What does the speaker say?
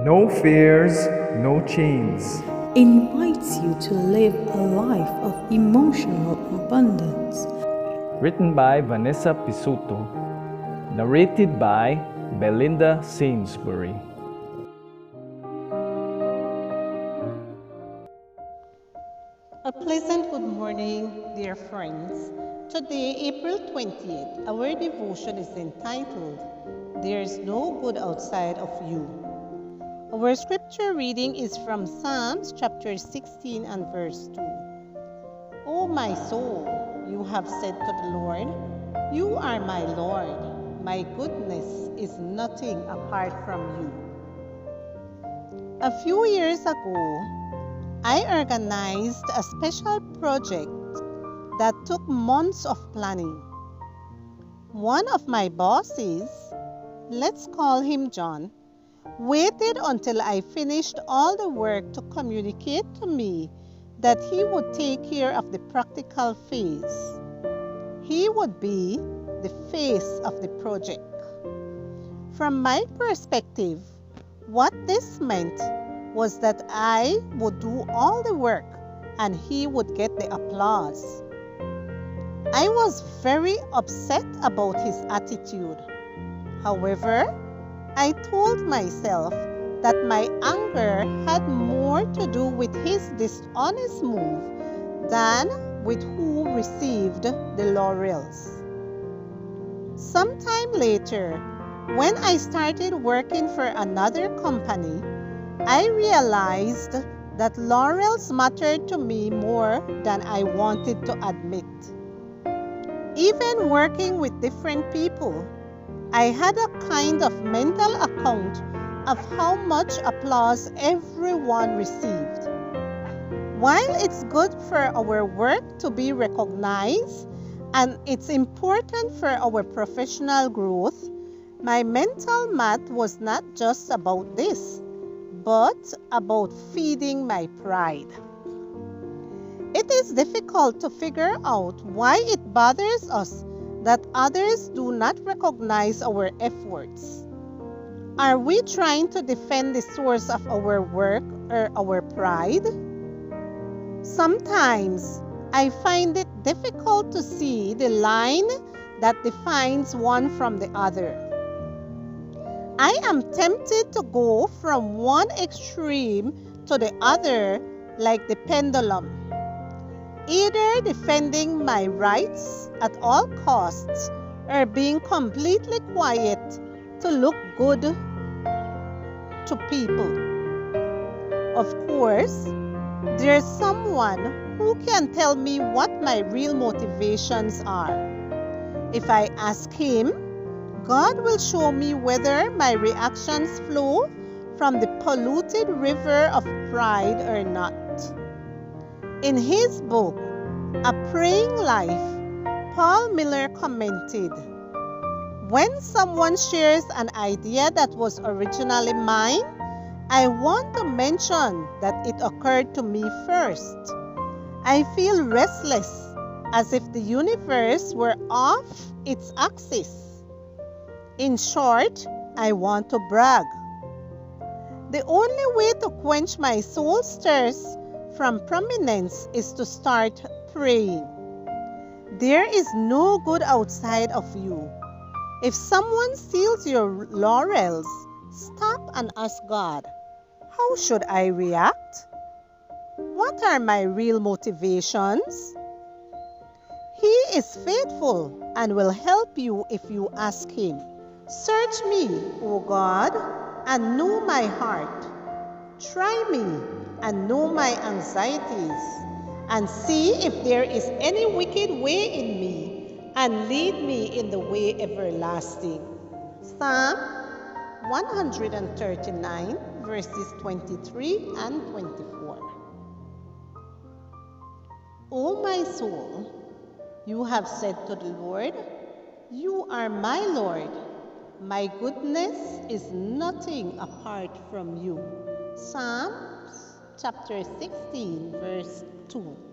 No fears, no chains. Invites you to live a life of emotional abundance. Written by Vanessa Pisuto. Narrated by Belinda Sainsbury. A pleasant good morning, dear friends. Today, April 20th, our devotion is entitled, There's No Good Outside of You. Our scripture reading is from Psalms chapter 16 and verse 2. O my soul, you have said to the Lord, You are my Lord. My goodness is nothing apart from you. A few years ago, I organized a special project that took months of planning. One of my bosses, let's call him John, waited until I finished all the work to communicate to me that he would take care of the practical phase. He would be the face of the project. From my perspective, what this meant was that I would do all the work and he would get the applause. I was very upset about his attitude. However, I told myself that my anger had more to do with his dishonest move than with who received the laurels. Sometime later, when I started working for another company, I realized that laurels mattered to me more than I wanted to admit. Even working with different people, I had a kind of mental account of how much applause everyone received. While it's good for our work to be recognized and it's important for our professional growth, my mental math was not just about this, but about feeding my pride. It is difficult to figure out why it bothers us that others do not recognize our efforts. Are we trying to defend the source of our work or our pride? Sometimes I find it difficult to see the line that defines one from the other. I am tempted to go from one extreme to the other like the pendulum, either defending my rights at all costs or being completely quiet to look good to people. Of course, there's someone who can tell me what my real motivations are. If I ask him, God will show me whether my reactions flow from the polluted river of pride or not. In his book, A Praying Life, Paul Miller commented, When someone shares an idea that was originally mine, I want to mention that it occurred to me first. I feel restless, as if the universe were off its axis. In short, I want to brag. The only way to quench my soul's thirst from prominence is to start praying. There is no good outside of you. If someone steals your laurels, stop and ask God, how should I react? What are my real motivations? He is faithful and will help you if you ask him. Search me, O God, and know my heart. Try me and know my anxieties, and see if there is any wicked way in me, and lead me in the way everlasting. Psalm 139, verses 23 and 24. O my soul, you have said to the Lord, You are my Lord. My goodness is nothing apart from you. Psalms chapter 16, verse 2.